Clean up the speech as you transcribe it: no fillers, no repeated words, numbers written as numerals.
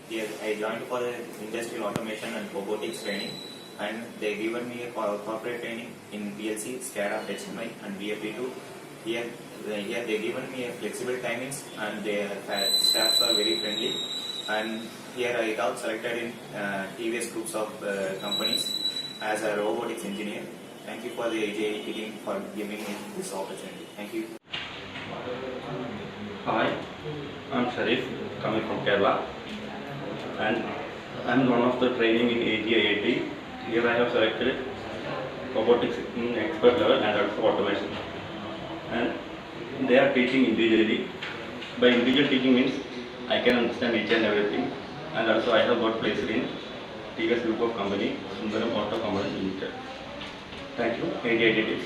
Here I joined for the industrial automation and robotics training, and they given me a corporate training in PLC, SCADA, HMI, and VFD2. Here they given me a flexible timings, and their staffs are very friendly. And here I got selected in TVS groups of companies as a robotics engineer. Thank you for the AJI team for giving me this opportunity. Thank you. Hi, I'm Sharif, coming from Kerala, and I'm one of the training in AGIIT. Here I have selected robotics in expert level and also automation. And they are teaching individually. By individual teaching means I can understand each and everything, and also I have got placed in TVS group of company, Sundaram Auto Components Limited. Thank you, AGIIT.